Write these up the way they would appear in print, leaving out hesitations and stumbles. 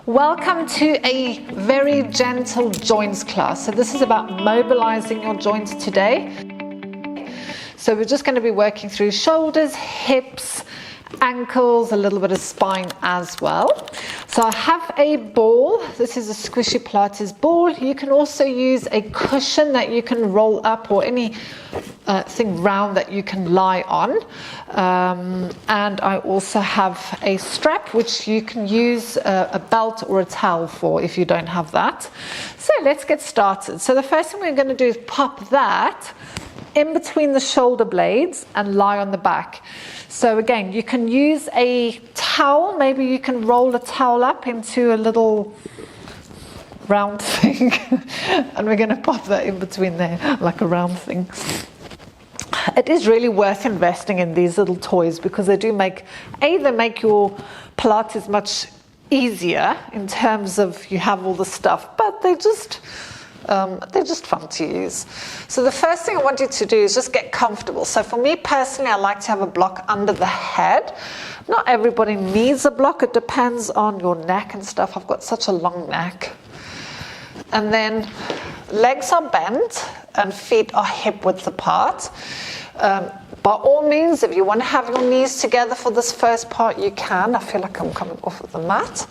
Welcome to a very gentle joints class. So this is about mobilizing your joints today. So we're just going to be working through shoulders, hips, ankles, a little bit of spine as well. So I have a ball. This is a squishy Pilates ball. You can also use a cushion that you can roll up, or any thing round that you can lie on. And I also have a strap which you can use a belt or a towel for if you don't have that. So let's get started. So the first thing we're going to do is pop that in between the shoulder blades and lie on the back. So again, you can use a towel. Maybe you can roll a towel up into a little round thing and we're going to pop that in between there like a round thing. It is really worth investing in these little toys because they do make your Pilates much easier in terms of you have all the stuff, but they're just fun to use. So the first thing I want you to do is just get comfortable. So for me personally, I like to have a block under the head. Not everybody needs a block. It depends on your neck and stuff. I've got such a long neck. And then legs are bent and feet are hip width apart. By all means, if you want to have your knees together for this first part, you can. I feel like I'm coming off of the mat.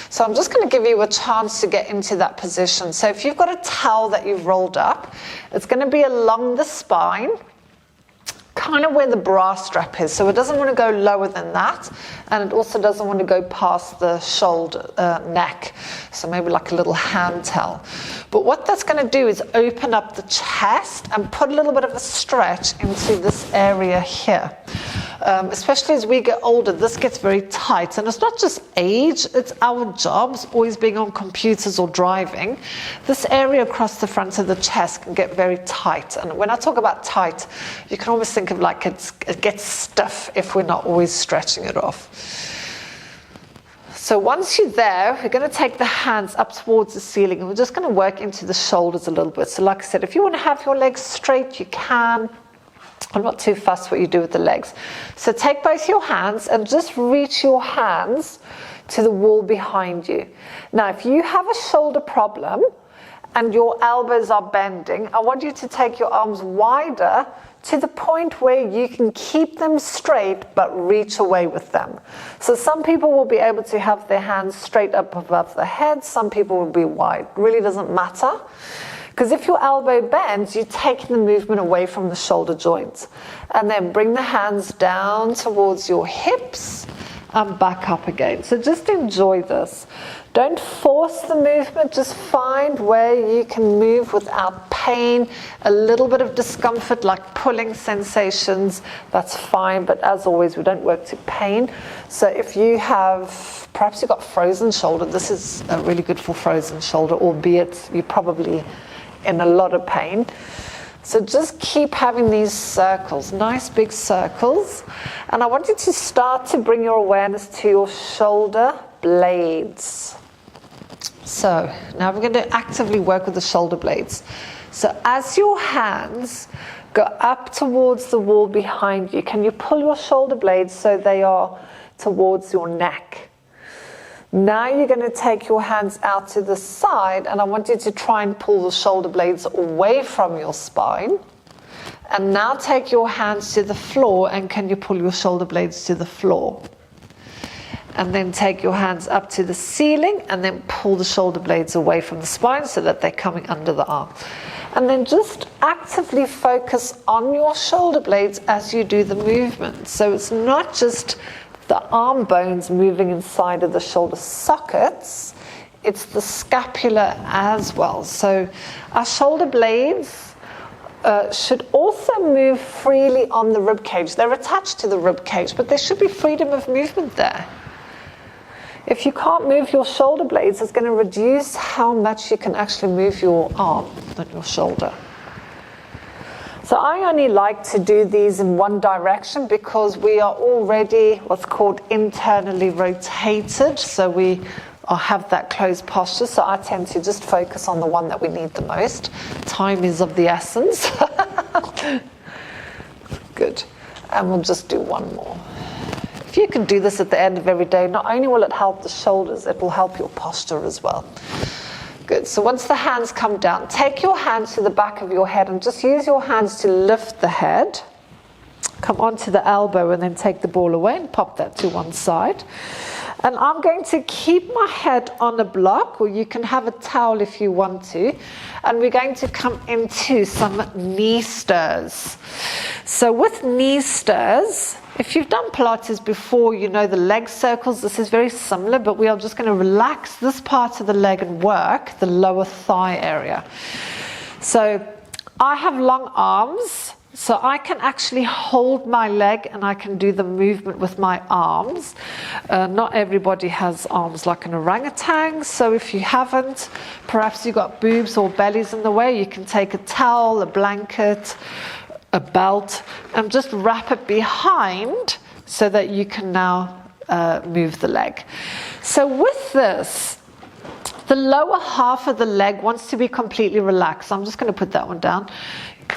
So I'm just going to give you a chance to get into that position. So if you've got a towel that you've rolled up, it's going to be along the spine, kind of where the bra strap is. So it doesn't want to go lower than that, and it also doesn't want to go past the shoulder, neck. So maybe like a little hand towel. But what that's going to do is open up the chest and put a little bit of a stretch into this area here. Especially as we get older, this gets very tight, and it's not just age, it's our jobs, always being on computers or driving. This area across the front of the chest can get very tight, and when I talk about tight, you can almost think of like it gets stiff if we're not always stretching it off. So once you're there, we're going to take the hands up towards the ceiling, and we're just going to work into the shoulders a little bit. So like I said, if you want to have your legs straight, you can. I'm not too fussed what you do with the legs. So take both your hands and just reach your hands to the wall behind you. Now, if you have a shoulder problem and your elbows are bending, I want you to take your arms wider to the point where you can keep them straight but reach away with them. So some people will be able to have their hands straight up above their head. Some people will be wide. It really doesn't matter. Because if your elbow bends, you're taking the movement away from the shoulder joints. And then bring the hands down towards your hips and back up again. So just enjoy this. Don't force the movement, just find where you can move without pain. A little bit of discomfort, like pulling sensations, that's fine. But as always, we don't work to pain. So if you have, perhaps you've got frozen shoulder, this is really good for frozen shoulder, albeit you probably in a lot of pain. So just keep having these circles, nice big circles. And I want you to start to bring your awareness to your shoulder blades. So now we're going to actively work with the shoulder blades. So as your hands go up towards the wall behind you, can you pull your shoulder blades so they are towards your neck? Now you're going to take your hands out to the side, and I want you to try and pull the shoulder blades away from your spine. And now take your hands to the floor, and can you pull your shoulder blades to the floor? And then take your hands up to the ceiling, and then pull the shoulder blades away from the spine so that they're coming under the arm. And then just actively focus on your shoulder blades as you do the movement. So it's not just the arm bones moving inside of the shoulder sockets, it's the scapula as well. So our shoulder blades should also move freely on the rib cage. They're attached to the rib cage, but there should be freedom of movement there. If you can't move your shoulder blades, it's going to reduce how much you can actually move your arm and your shoulder. So I only like to do these in one direction because we are already what's called internally rotated. So we have that closed posture. So I tend to just focus on the one that we need the most. Time is of the essence. Good. And we'll just do one more. If if you can do this at the end of every day, not only will it help the shoulders, it will help your posture as well. Good. So once the hands come down, take your hands to the back of your head and just use your hands to lift the head. Come onto the elbow and then take the ball away and pop that to one side. And I'm going to keep my head on a block, or you can have a towel if you want to. And we're going to come into some knee stirs. So with knee stirs, if you've done Pilates before, you know the leg circles. This is very similar, but we are just going to relax this part of the leg and work the lower thigh area. So I have long arms. So I can actually hold my leg and I can do the movement with my arms. Not everybody has arms like an orangutan, so if you haven't, perhaps you've got boobs or bellies in the way, you can take a towel, a blanket, a belt, and just wrap it behind so that you can now move the leg. So with this, the lower half of the leg wants to be completely relaxed. I'm just going to put that one down.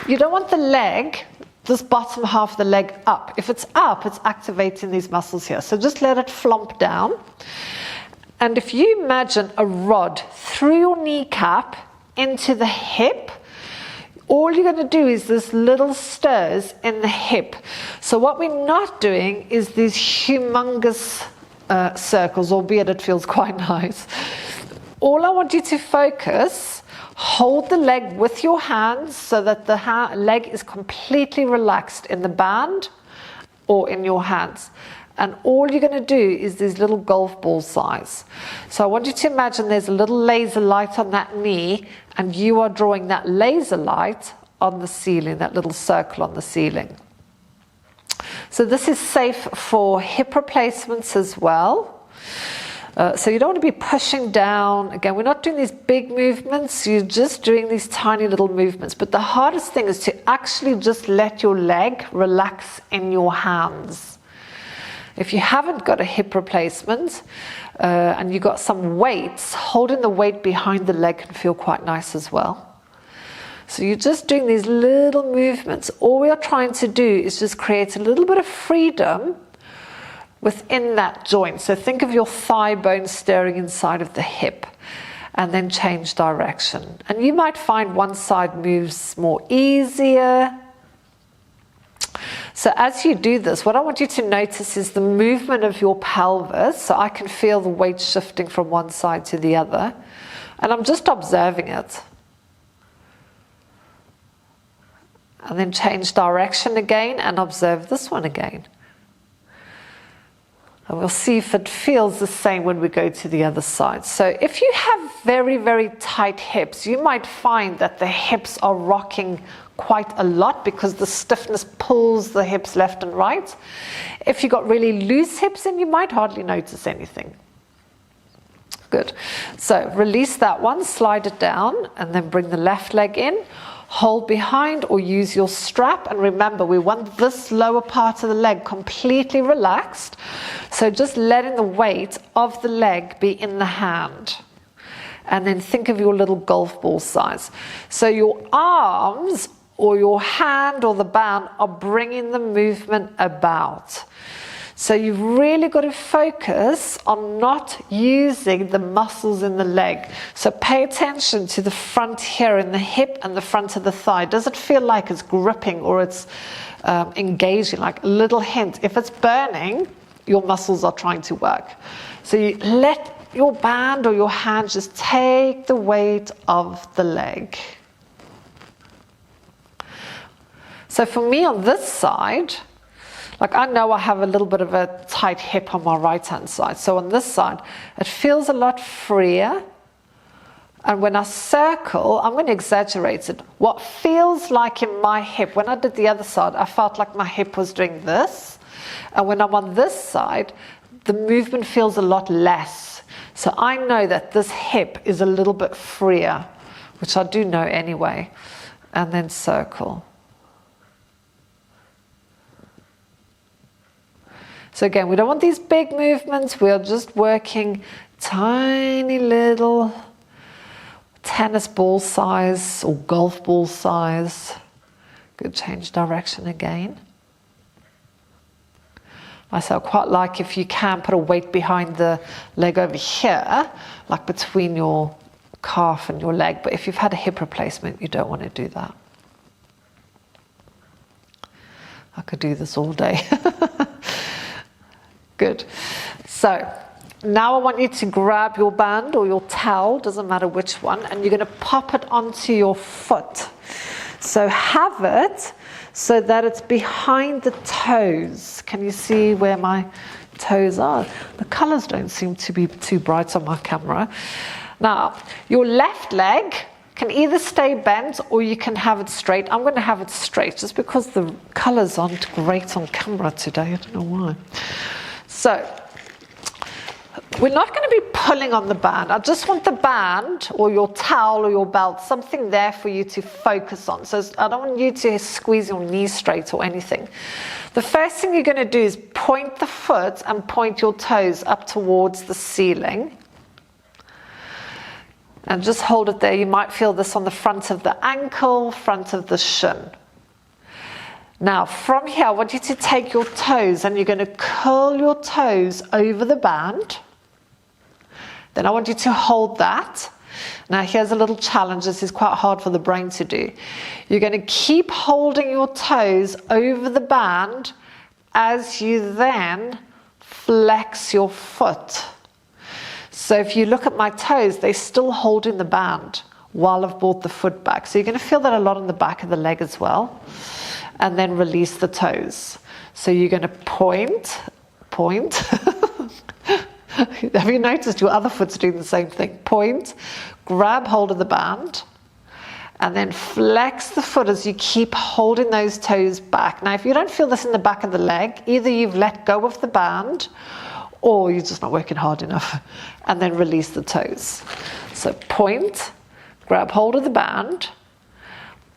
You don't want the leg, this bottom half of the leg up. If it's up, it's activating these muscles here. So just let it flump down. And if you imagine a rod through your kneecap into the hip, all you're going to do is this little stirs in the hip. So what we're not doing is these humongous circles, albeit it feels quite nice. All I want you to focus, hold the leg with your hands so that the leg is completely relaxed in the band or in your hands. And all you're going to do is these little golf ball size. So I want you to imagine there's a little laser light on that knee, and you are drawing that laser light on the ceiling, that little circle on the ceiling. So this is safe for hip replacements as well. So you don't want to be pushing down. Again, we're not doing these big movements, you're just doing these tiny little movements. But the hardest thing is to actually just let your leg relax in your hands. If you haven't got a hip replacement and you've got some weights, holding the weight behind the leg can feel quite nice as well. So you're just doing these little movements. All we are trying to do is just create a little bit of freedom within that joint. So think of your thigh bone stirring inside of the hip, and then change direction. And you might find one side moves more easier. So as you do this, what I want you to notice is the movement of your pelvis. So I can feel the weight shifting from one side to the other, and I'm just observing it. And then change direction again and observe this one again. And we'll see if it feels the same when we go to the other side. So if you have very, very tight hips, you might find that the hips are rocking quite a lot because the stiffness pulls the hips left and right. If you've got really loose hips, then you might hardly notice anything. Good. So release that one, slide it down, and then bring the left leg in. Hold behind or use your strap, and remember we want this lower part of the leg completely relaxed, so just letting the weight of the leg be in the hand. And then think of your little golf ball size. So your arms or your hand or the band are bringing the movement about. So you've really got to focus on not using the muscles in the leg. So pay attention to the front here in the hip and the front of the thigh. Does it feel like it's gripping or it's engaging? Like a little hint. If it's burning, your muscles are trying to work. So you let your band or your hand just take the weight of the leg. So for me on this side, like I know I have a little bit of a tight hip on my right hand side. So on this side, it feels a lot freer. And when I circle, I'm going to exaggerate it. What feels like in my hip, when I did the other side, I felt like my hip was doing this. And when I'm on this side, the movement feels a lot less. So I know that this hip is a little bit freer, which I do know anyway. And then circle. So again, we don't want these big movements. We are just working tiny little tennis ball size or golf ball size. Good, change direction again. I quite like if you can put a weight behind the leg over here, like between your calf and your leg. But if you've had a hip replacement, you don't want to do that. I could do this all day. Good. So now I want you to grab your band or your towel, doesn't matter which one, and you're going to pop it onto your foot. So have it so that it's behind the toes. Can you see where my toes are? The colors don't seem to be too bright on my camera. Now, your left leg can either stay bent or you can have it straight. I'm going to have it straight just because the colors aren't great on camera today. I don't know why. So we're not going to be pulling on the band. I just want the band or your towel or your belt, something there for you to focus on. So I don't want you to squeeze your knees straight or anything. The first thing you're going to do is point the foot and point your toes up towards the ceiling. And just hold it there. You might feel this on the front of the ankle, front of the shin. Now, from here, I want you to take your toes and you're going to curl your toes over the band. Then I want you to hold that. Now, here's a little challenge. This is quite hard for the brain to do. You're going to keep holding your toes over the band as you then flex your foot. So if you look at my toes, they're still holding the band while I've brought the foot back. So you're going to feel that a lot on the back of the leg as well. And then release the toes. So you're going to point. Have you noticed your other foot's doing the same thing? Point, grab hold of the band, and then flex the foot as you keep holding those toes back. Now, if you don't feel this in the back of the leg, either you've let go of the band or you're just not working hard enough, and then release the toes. So point, grab hold of the band,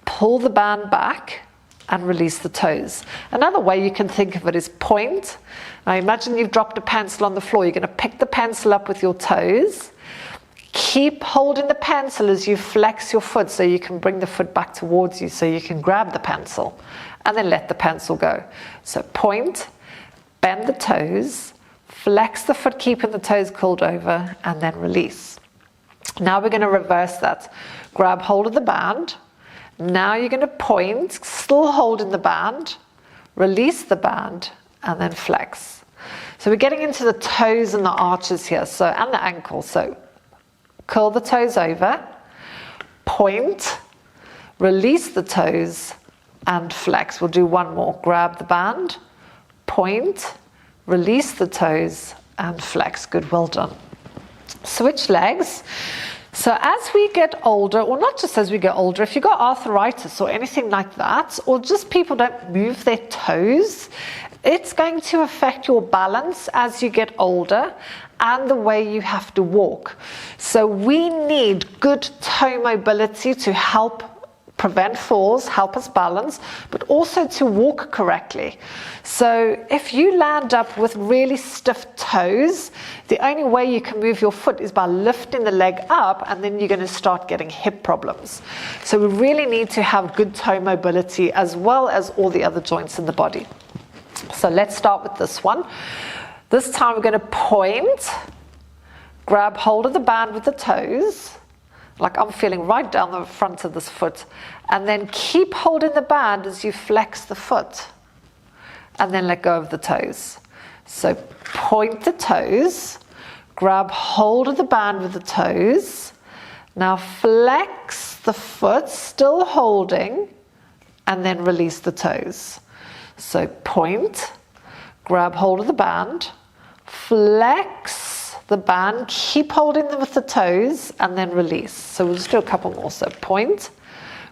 pull the band back, and release the toes. Another way you can think of it is point. Now imagine you've dropped a pencil on the floor. You're going to pick the pencil up with your toes. Keep holding the pencil as you flex your foot so you can bring the foot back towards you so you can grab the pencil and then let the pencil go. So point, bend the toes, flex the foot, keeping the toes curled over, and then release. Now we're going to reverse that. Grab hold of the band. Now you're going to point, still holding the band, release the band, and then flex. So we're getting into the toes and the arches here, and the ankle. So curl the toes over, point, release the toes, and flex. We'll do one more. Grab the band, point, release the toes, and flex. Good, well done. Switch legs. So as we get older, or not just as we get older, if you've got arthritis or anything like that, or just people don't move their toes, it's going to affect your balance as you get older and the way you have to walk. So we need good toe mobility to help prevent falls, help us balance, but also to walk correctly. So if you land up with really stiff toes, the only way you can move your foot is by lifting the leg up, and then you're going to start getting hip problems. So we really need to have good toe mobility as well as all the other joints in the body. So let's start with this one. This time we're going to point, grab hold of the band with the toes, like I'm feeling right down the front of this foot, and then keep holding the band as you flex the foot, and then let go of the toes. So point the toes, grab hold of the band with the toes, now flex the foot, still holding, and then release the toes. So point, grab hold of the band, flex the band, keep holding them with the toes, and then release. So we'll just do a couple more. So point,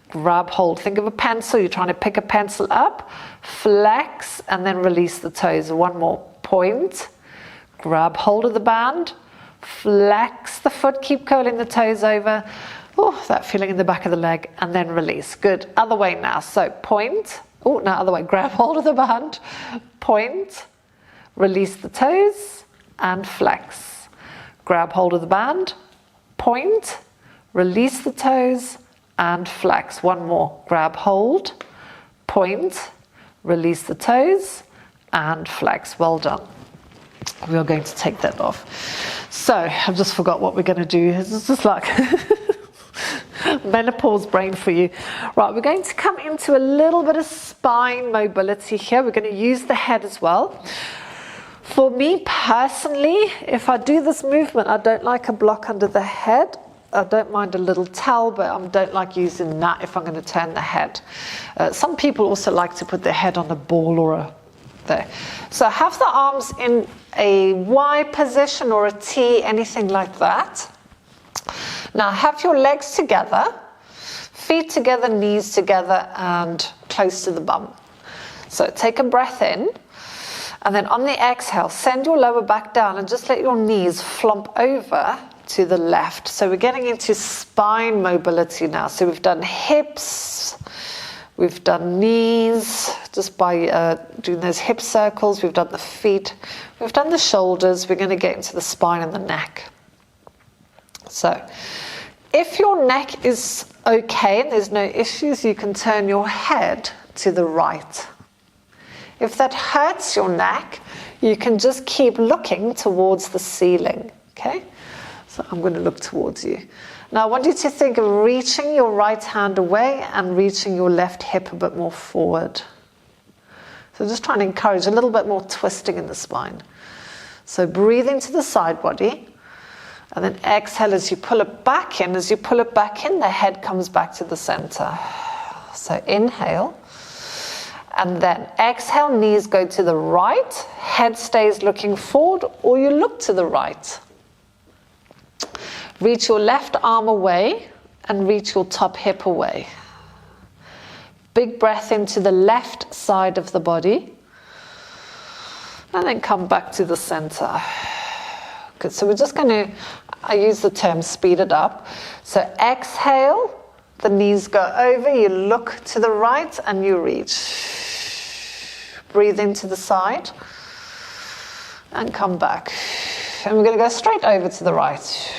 grab hold. Think of a pencil. You're trying to pick a pencil up, flex, and then release the toes. One more. Point, grab hold of the band, flex the foot, keep curling the toes over. Oh, that feeling in the back of the leg, and then release. Good. Other way now. So point. Oh, no, other way. Grab hold of the band, point, release the toes, and flex. Grab hold of the band, point, release the toes, and flex. One more. Grab hold, point, release the toes, and flex. Well done. We are going to take that off. So I've just forgot what we're going to do. It's just like menopause brain for you. Right, we're going to come into a little bit of spine mobility here. We're going to use the head as well. For me personally, if I do this movement, I don't like a block under the head. I don't mind a little towel, but I don't like using that if I'm going to turn the head. Some people also like to put their head on a ball or a there. So have the arms in a Y position or a T, anything like that. Now have your legs together, feet together, knees together, and close to the bum. So take a breath in, and then on the exhale, send your lower back down and just let your knees flump over to the left. So we're getting into spine mobility now. So we've done hips, we've done knees, just by doing those hip circles. We've done the feet, we've done the shoulders. We're going to get into the spine and the neck. So if your neck is okay and there's no issues, you can turn your head to the right. If that hurts your neck, you can just keep looking towards the ceiling, okay? So I'm going to look towards you. Now I want you to think of reaching your right hand away and reaching your left hip a bit more forward. So just trying to encourage a little bit more twisting in the spine. So breathe into the side body, and then exhale as you pull it back in. As you pull it back in, the head comes back to the center. So inhale, and then exhale, knees go to the right, head stays looking forward, or you look to the right. Reach your left arm away and reach your top hip away. Big breath into the left side of the body, and then come back to the center. Good, so we're just going to, I use the term speed it up. So exhale, the knees go over, you look to the right and you reach. Breathe into the side and come back. And we're going to go straight over to the right.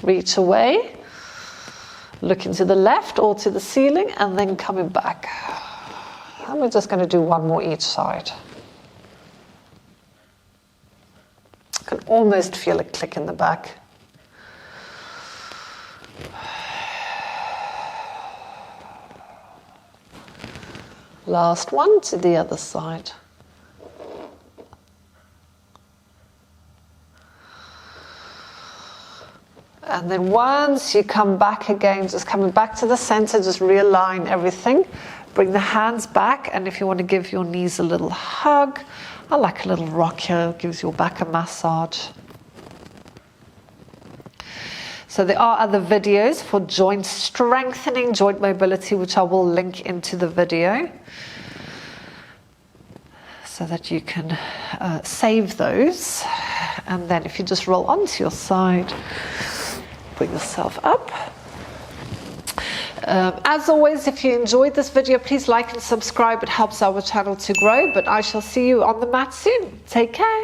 Reach away, looking to the left or to the ceiling, and then coming back. And we're just going to do one more each side. I can almost feel a click in the back. Last one to the other side. And then once you come back again, just coming back to the center, just realign everything. Bring the hands back, and if you want to give your knees a little hug, I like a little rock here, gives your back a massage. So there are other videos for joint strengthening, joint mobility, which I will link into the video so that you can save those. And then if you just roll onto your side, bring yourself up. As always, if you enjoyed this video, please like and subscribe. It helps our channel to grow, but I shall see you on the mat soon. Take care.